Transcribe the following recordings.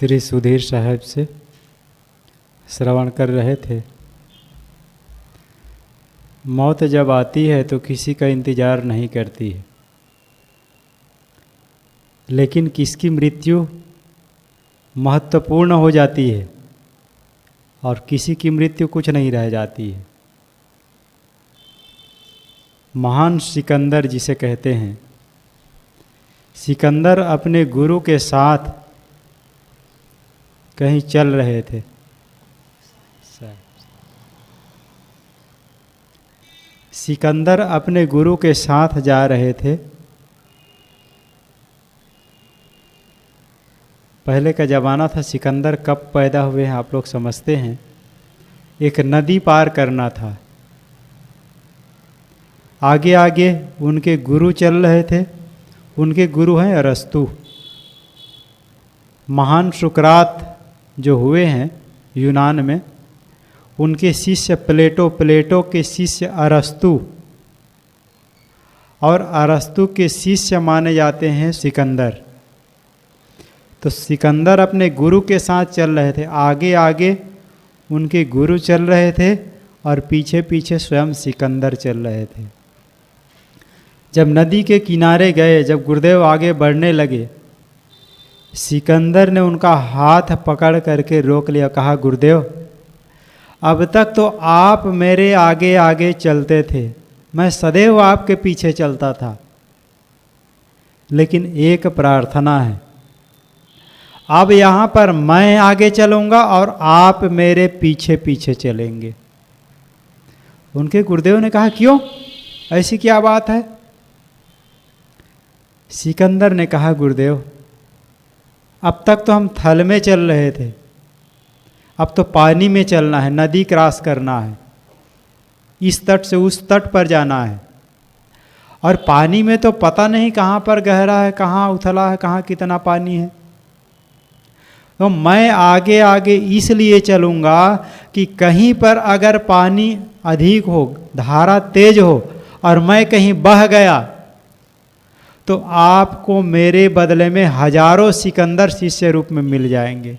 श्री सुधीर साहब से श्रवण कर रहे थे। मौत जब आती है तो किसी का इंतज़ार नहीं करती है, लेकिन किसकी मृत्यु महत्वपूर्ण हो जाती है और किसी की मृत्यु कुछ नहीं रह जाती है। महान सिकंदर जिसे कहते हैं, सिकंदर अपने गुरु के साथ कहीं चल रहे थे। सिकंदर अपने गुरु के साथ जा रहे थे। पहले का ज़माना था, सिकंदर कब पैदा हुए हैं आप लोग समझते हैं। एक नदी पार करना था, आगे आगे उनके गुरु चल रहे थे। उनके गुरु हैं अरस्तु। महान सुकरात जो हुए हैं यूनान में, उनके शिष्य प्लेटो, प्लेटो के शिष्य अरस्तु, और अरस्तु के शिष्य माने जाते हैं सिकंदर। तो सिकंदर अपने गुरु के साथ चल रहे थे, आगे आगे उनके गुरु चल रहे थे और पीछे पीछे स्वयं सिकंदर चल रहे थे। जब नदी के किनारे गए, जब गुरुदेव आगे बढ़ने लगे, सिकंदर ने उनका हाथ पकड़ करके रोक लिया। कहा, गुरुदेव अब तक तो आप मेरे आगे आगे चलते थे, मैं सदैव आपके पीछे चलता था, लेकिन एक प्रार्थना है, अब यहाँ पर मैं आगे चलूँगा और आप मेरे पीछे पीछे चलेंगे। उनके गुरुदेव ने कहा, क्यों, ऐसी क्या बात है। सिकंदर ने कहा, गुरुदेव अब तक तो हम थल में चल रहे थे, अब तो पानी में चलना है, नदी क्रॉस करना है, इस तट से उस तट पर जाना है, और पानी में तो पता नहीं कहाँ पर गहरा है, कहाँ उथला है, कहाँ कितना पानी है। तो मैं आगे आगे इसलिए चलूँगा कि कहीं पर अगर पानी अधिक हो, धारा तेज हो और मैं कहीं बह गया तो आपको मेरे बदले में हजारों सिकंदर शिष्य रूप में मिल जाएंगे।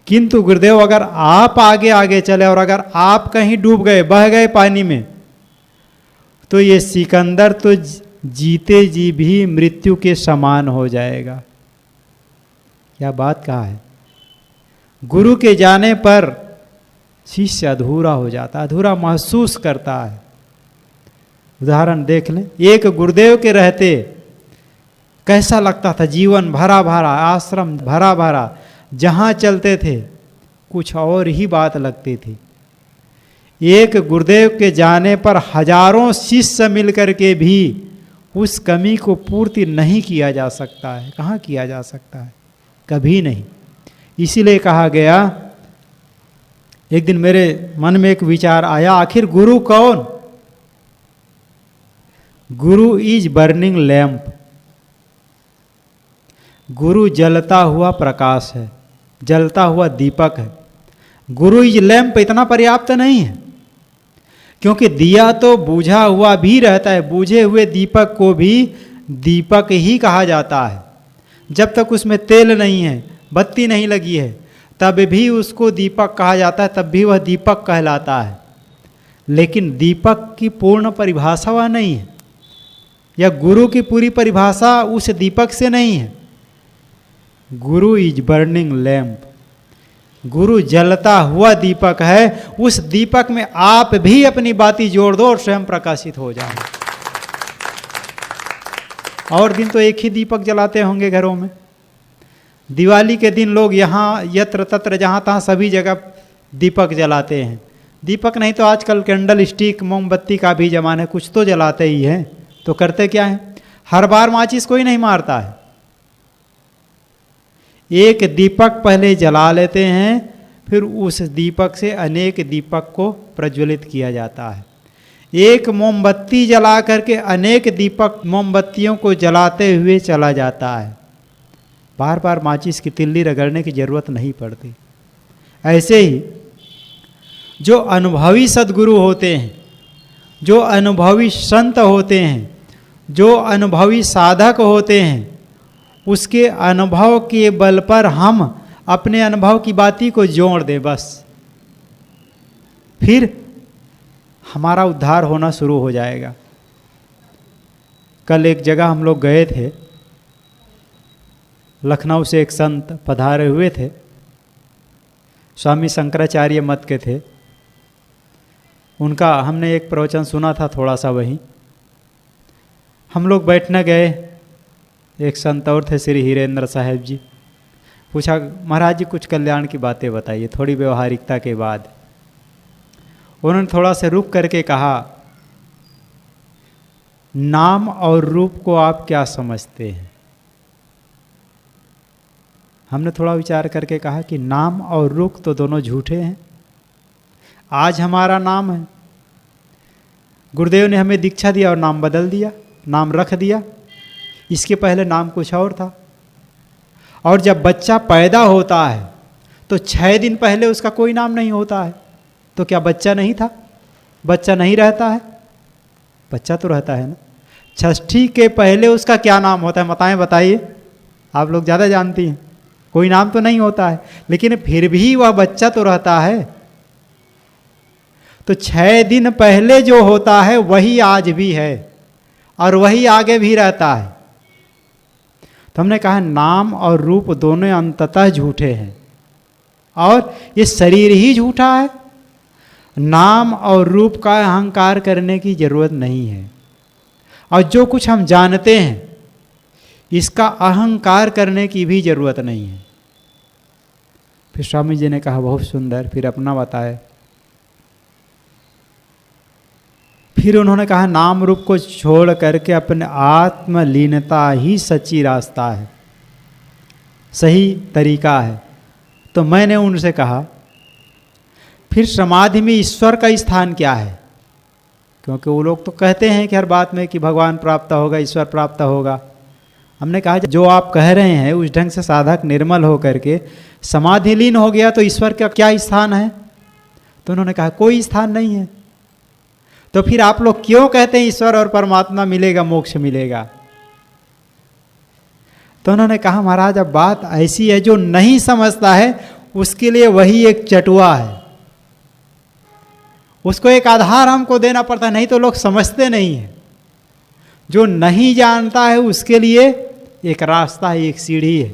किंतु गुरुदेव अगर आप आगे आगे चले और अगर आप कहीं डूब गए, बह गए पानी में, तो ये सिकंदर तो जीते जी भी मृत्यु के समान हो जाएगा। क्या बात कहा है। गुरु के जाने पर शिष्य अधूरा हो जाता, अधूरा महसूस करता है। उदाहरण देख लें, एक गुरुदेव के रहते कैसा लगता था, जीवन भरा भरा, आश्रम भरा भरा, जहाँ चलते थे कुछ और ही बात लगती थी। एक गुरुदेव के जाने पर हजारों शिष्य मिलकर के भी उस कमी को पूर्ति नहीं किया जा सकता है। कहाँ किया जा सकता है, कभी नहीं। इसीलिए कहा गया, एक दिन मेरे मन में एक विचार आया, आखिर गुरु कौन। गुरु इज बर्निंग लैंप। गुरु जलता हुआ प्रकाश है, जलता हुआ दीपक है। गुरु इज लैंप इतना पर्याप्त नहीं है, क्योंकि दिया तो बुझा हुआ भी रहता है। बुझे हुए दीपक को भी दीपक ही कहा जाता है। जब तक उसमें तेल नहीं है, बत्ती नहीं लगी है, तब भी उसको दीपक कहा जाता है, तब भी वह दीपक कहलाता है। लेकिन दीपक की पूर्ण परिभाषा वह नहीं है, या गुरु की पूरी परिभाषा उस दीपक से नहीं है। गुरु इज बर्निंग लैंप। गुरु जलता हुआ दीपक है। उस दीपक में आप भी अपनी बाती जोड़ दो और स्वयं प्रकाशित हो जाए। और दिन तो एक ही दीपक जलाते होंगे घरों में। दिवाली के दिन लोग यहाँ यत्र तत्र जहाँ तहाँ सभी जगह दीपक जलाते हैं। दीपक नहीं तो आजकल कैंडल स्टिक, मोमबत्ती का भी जमाना है, कुछ तो जलाते ही हैं। तो करते क्या है, हर बार माचिस कोई नहीं मारता है। एक दीपक पहले जला लेते हैं, फिर उस दीपक से अनेक दीपक को प्रज्वलित किया जाता है। एक मोमबत्ती जला करके अनेक दीपक मोमबत्तियों को जलाते हुए चला जाता है। बार बार माचिस की तिल्ली रगड़ने की जरूरत नहीं पड़ती। ऐसे ही जो अनुभवी सद्गुरु होते हैं, जो अनुभवी संत होते हैं, जो अनुभवी साधक होते हैं, उसके अनुभव के बल पर हम अपने अनुभव की बाती को जोड़ दें, बस फिर हमारा उद्धार होना शुरू हो जाएगा। कल एक जगह हम लोग गए थे, लखनऊ से एक संत पधारे हुए थे, स्वामी शंकराचार्य मत के थे। उनका हमने एक प्रवचन सुना था थोड़ा सा वहीं। हम लोग बैठने गए, एक संत और थे श्री हीरेंद्र साहब जी। पूछा महाराज जी कुछ कल्याण की बातें बताइए, थोड़ी व्यवहारिकता के बाद। उन्होंने थोड़ा सा रुक करके कहा, नाम और रूप को आप क्या समझते हैं? हमने थोड़ा विचार करके कहा कि नाम और रूप तो दोनों झूठे हैं। आज हमारा नाम है, गुरुदेव ने हमें दीक्षा दिया और नाम बदल दिया, नाम रख दिया। इसके पहले नाम कुछ और था। और जब बच्चा पैदा होता है तो 6 दिन पहले उसका कोई नाम नहीं होता है, तो क्या बच्चा नहीं था? बच्चा नहीं रहता है? बच्चा तो रहता है ना। षष्ठी के पहले उसका क्या नाम होता है? बताइए, आप लोग ज़्यादा जानती हैं। कोई नाम तो नहीं होता है, लेकिन फिर भी वह बच्चा तो रहता है। तो 6 दिन पहले जो होता है वही आज भी है और वही आगे भी रहता है। तो हमने कहा नाम और रूप दोनों अंततः झूठे हैं और ये शरीर ही झूठा है। नाम और रूप का अहंकार करने की जरूरत नहीं है, और जो कुछ हम जानते हैं इसका अहंकार करने की भी जरूरत नहीं है। फिर स्वामी जी ने कहा बहुत सुंदर, फिर अपना बताए। फिर उन्होंने कहा नाम रूप को छोड़ करके अपने आत्मलीनता ही सच्ची रास्ता है, सही तरीका है। तो मैंने उनसे कहा फिर समाधि में ईश्वर का स्थान क्या है? क्योंकि वो लोग तो कहते हैं कि हर बात में कि भगवान प्राप्त होगा, ईश्वर प्राप्त होगा। हमने कहा जो आप कह रहे हैं उस ढंग से साधक निर्मल हो करके समाधि लीन हो गया तो ईश्वर का क्या स्थान है? तो उन्होंने कहा कोई स्थान नहीं है। तो फिर आप लोग क्यों कहते हैं ईश्वर और परमात्मा मिलेगा, मोक्ष मिलेगा? तो उन्होंने कहा महाराज अब बात ऐसी है, जो नहीं समझता है उसके लिए वही एक चटुआ है, उसको एक आधार हमको देना पड़ता है, नहीं तो लोग समझते नहीं है। जो नहीं जानता है उसके लिए एक रास्ता है, एक सीढ़ी है,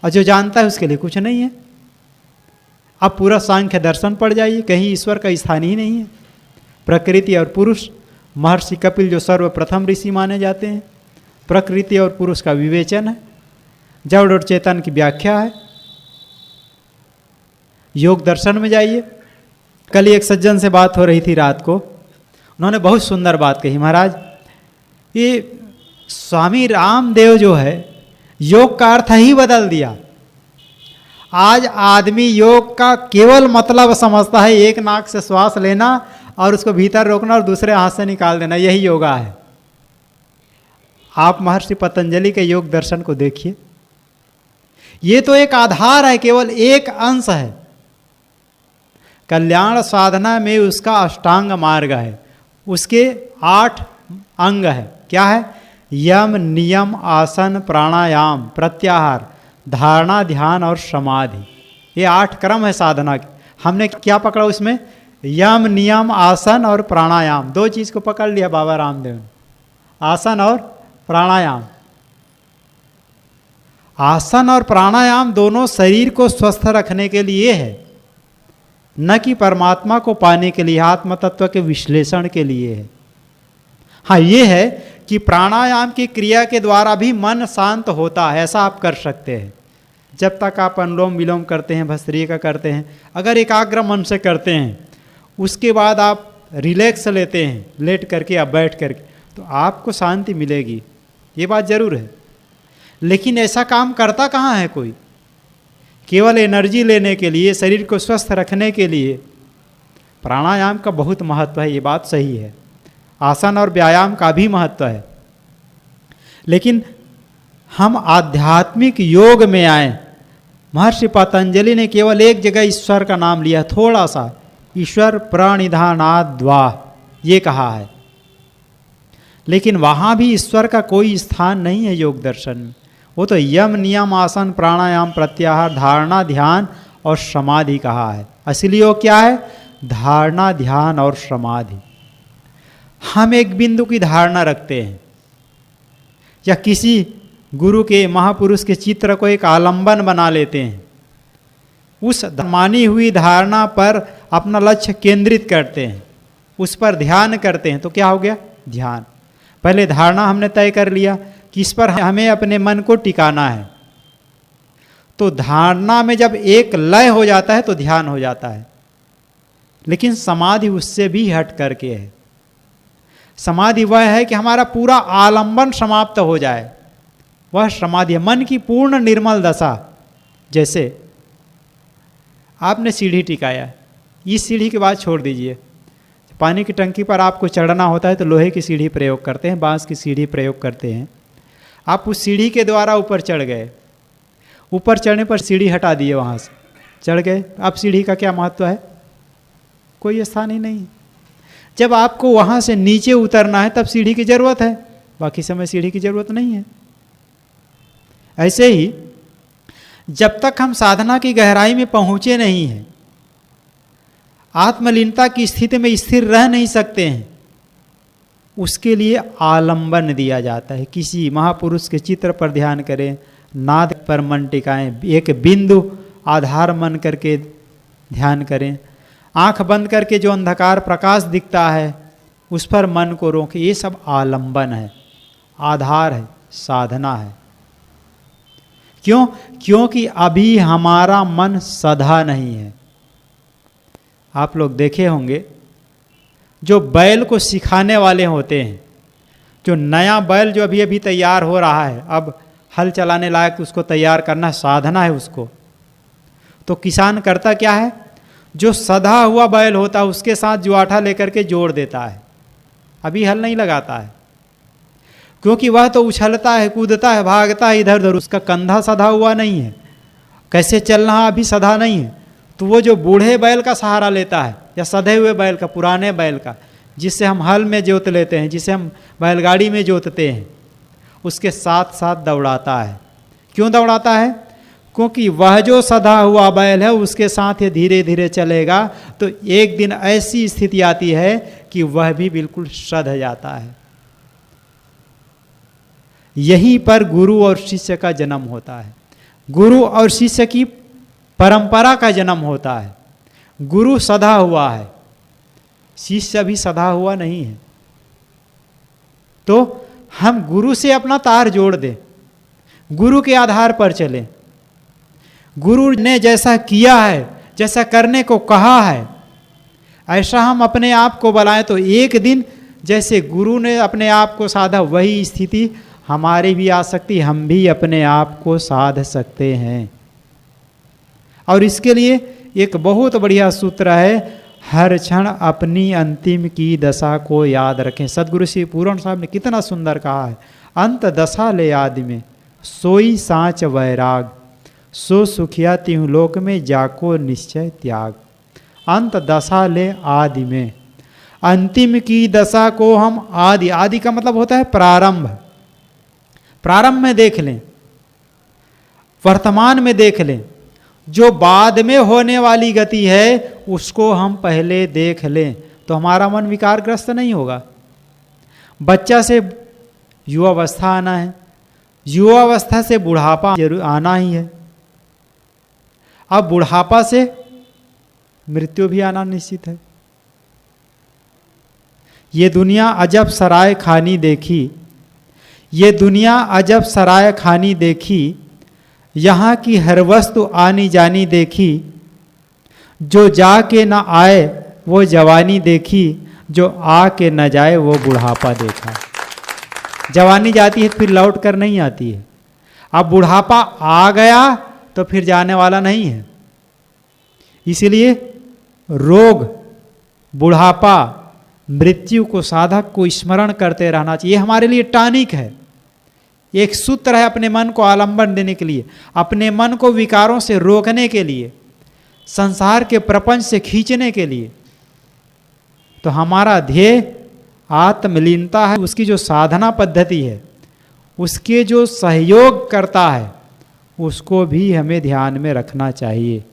और जो जानता है उसके लिए कुछ नहीं है। अब पूरा सांख्य दर्शन पड़ जाइए, कहीं ईश्वर का स्थान ही नहीं है। प्रकृति और पुरुष, महर्षि कपिल जो सर्वप्रथम ऋषि माने जाते हैं, प्रकृति और पुरुष का विवेचन है, जड़ और चेतन की व्याख्या है। योग दर्शन में जाइए। कल एक सज्जन से बात हो रही थी रात को, उन्होंने बहुत सुंदर बात कही, महाराज ये स्वामी रामदेव जो है योग का अर्थ ही बदल दिया। आज आदमी योग का केवल मतलब समझता है एक नाक से श्वास लेना और उसको भीतर रोकना और दूसरे हाथ से निकाल देना, यही योगा है। आप महर्षि पतंजलि के योग दर्शन को देखिए, ये तो एक आधार है, केवल एक अंश है। कल्याण साधना में उसका अष्टांग मार्ग है, उसके 8 अंग है। क्या है? यम, नियम, आसन, प्राणायाम, प्रत्याहार, धारणा, ध्यान और समाधि। ये 8 क्रम है साधना के। हमने क्या पकड़ा उसमें? यम, नियम, आसन और प्राणायाम, 2 चीज को पकड़ लिया बाबा रामदेव ने, आसन और प्राणायाम। आसन और प्राणायाम दोनों शरीर को स्वस्थ रखने के लिए है, न कि परमात्मा को पाने के लिए, आत्म तत्व के विश्लेषण के लिए है। हाँ, ये है कि प्राणायाम की क्रिया के द्वारा भी मन शांत होता है, ऐसा आप कर सकते हैं। जब तक आप अनुलोम विलोम करते हैं, भस्त्रिका करते हैं, अगर एकाग्र मन से करते हैं, उसके बाद आप रिलैक्स लेते हैं, लेट करके या बैठ करके, तो आपको शांति मिलेगी, ये बात जरूर है। लेकिन ऐसा काम करता कहाँ है कोई? केवल एनर्जी लेने के लिए, शरीर को स्वस्थ रखने के लिए प्राणायाम का बहुत महत्व है, ये बात सही है। आसन और व्यायाम का भी महत्व है। लेकिन हम आध्यात्मिक योग में आए, महर्षि पतंजलि ने केवल एक जगह ईश्वर का नाम लिया, थोड़ा सा, ईश्वर प्रणिधानाद्वा, ये कहा है। लेकिन वहाँ भी ईश्वर का कोई स्थान नहीं है योग दर्शन में। वो तो यम नियम आसन प्राणायाम प्रत्याहार धारणा ध्यान और समाधि कहा है। असली वो क्या है? धारणा ध्यान और समाधि। हम एक बिंदु की धारणा रखते हैं या किसी गुरु के महापुरुष के चित्र को एक आलंबन बना लेते हैं, उस मानी हुई धारणा पर अपना लक्ष्य केंद्रित करते हैं, उस पर ध्यान करते हैं, तो क्या हो गया? ध्यान। पहले धारणा हमने तय कर लिया कि इस पर हमें अपने मन को टिकाना है, तो धारणा में जब एक लय हो जाता है तो ध्यान हो जाता है। लेकिन समाधि उससे भी हट करके है। समाधि वह है कि हमारा पूरा आलंबन समाप्त हो जाए, वह समाधि है, मन की पूर्ण निर्मल दशा। जैसे आपने सीढ़ी टिकाया, इस सीढ़ी के बाद छोड़ दीजिए। पानी की टंकी पर आपको चढ़ना होता है तो लोहे की सीढ़ी प्रयोग करते हैं, बांस की सीढ़ी प्रयोग करते हैं। आप उस सीढ़ी के द्वारा ऊपर चढ़ गए, ऊपर चढ़ने पर सीढ़ी हटा दिए, वहाँ से चढ़ गए। अब सीढ़ी का क्या महत्व है? कोई स्थान ही नहीं। जब आपको वहाँ से नीचे उतरना है तब सीढ़ी की जरूरत है, बाकी समय सीढ़ी की जरूरत नहीं है। ऐसे ही जब तक हम साधना की गहराई में पहुँचे नहीं हैं, आत्मलीनता की स्थिति में स्थिर रह नहीं सकते हैं, उसके लिए आलंबन दिया जाता है। किसी महापुरुष के चित्र पर ध्यान करें, नाद पर मन टिकाएं, एक बिंदु आधार मन करके ध्यान करें, आंख बंद करके जो अंधकार प्रकाश दिखता है उस पर मन को रोकें। ये सब आलंबन है, आधार है, साधना है। क्यों? क्योंकि अभी हमारा मन सधा नहीं है। आप लोग देखे होंगे जो बैल को सिखाने वाले होते हैं, जो नया बैल जो अभी अभी तैयार हो रहा है, अब हल चलाने लायक उसको तैयार करना साधना है उसको, तो किसान करता क्या है? जो सधा हुआ बैल होता है उसके साथ जुआठा लेकर के जोड़ देता है, अभी हल नहीं लगाता है, क्योंकि वह तो उछलता है, कूदता है, भागता है इधर उधर, उसका कंधा सधा हुआ नहीं है, कैसे चलना अभी सधा नहीं है। तो वो जो बूढ़े बैल का सहारा लेता है या सधे हुए बैल का, पुराने बैल का, जिससे हम हल में जोत लेते हैं, जिसे हम बैलगाड़ी में जोतते हैं, उसके साथ साथ दौड़ाता है। क्यों दौड़ाता है? क्योंकि वह जो सधा हुआ बैल है उसके साथ ये धीरे धीरे चलेगा तो एक दिन ऐसी स्थिति आती है कि वह भी बिल्कुल सध जाता है। यहीं पर गुरु और शिष्य का जन्म होता है, गुरु और शिष्य की परंपरा का जन्म होता है। गुरु सधा हुआ है, शिष्य भी सधा हुआ नहीं है, तो हम गुरु से अपना तार जोड़ दें, गुरु के आधार पर चलें। गुरु ने जैसा किया है, जैसा करने को कहा है, ऐसा हम अपने आप को बनाएं तो एक दिन जैसे गुरु ने अपने आप को साधा वही स्थिति हमारी भी आ सकती, हम भी अपने आप को साध सकते हैं। और इसके लिए एक बहुत बढ़िया सूत्र है, हर क्षण अपनी अंतिम की दशा को याद रखें। सदगुरु श्री पूरण साहब ने कितना सुंदर कहा है, अंत दशा ले आदि में सोई साँच वैराग, सो सुखिया तिहु लोक में जाको निश्चय त्याग। अंत दशा ले आदि में, अंतिम की दशा को हम आदि, आदि का मतलब होता है प्रारंभ, प्रारंभ में देख लें, वर्तमान में देख लें, जो बाद में होने वाली गति है उसको हम पहले देख लें तो हमारा मन विकारग्रस्त नहीं होगा। बच्चा से युवावस्था आना है, युवावस्था से बुढ़ापा जरूर आना ही है, अब बुढ़ापा से मृत्यु भी आना निश्चित है। ये दुनिया अजब सराय खानी देखी, ये दुनिया अजब सराय खानी देखी, यहाँ की हर वस्तु आनी जानी देखी, जो जाके न आए वो जवानी देखी, जो आके न जाए वो बुढ़ापा देखा। जवानी जाती है फिर लौट कर नहीं आती है, अब बुढ़ापा आ गया तो फिर जाने वाला नहीं है। इसलिए रोग, बुढ़ापा, मृत्यु को साधक को स्मरण करते रहना चाहिए। ये हमारे लिए टॉनिक है, एक सूत्र है अपने मन को आलंबन देने के लिए, अपने मन को विकारों से रोकने के लिए, संसार के प्रपंच से खींचने के लिए। तो हमारा ध्येय आत्मलीनता है, उसकी जो साधना पद्धति है उसके जो सहयोग करता है उसको भी हमें ध्यान में रखना चाहिए।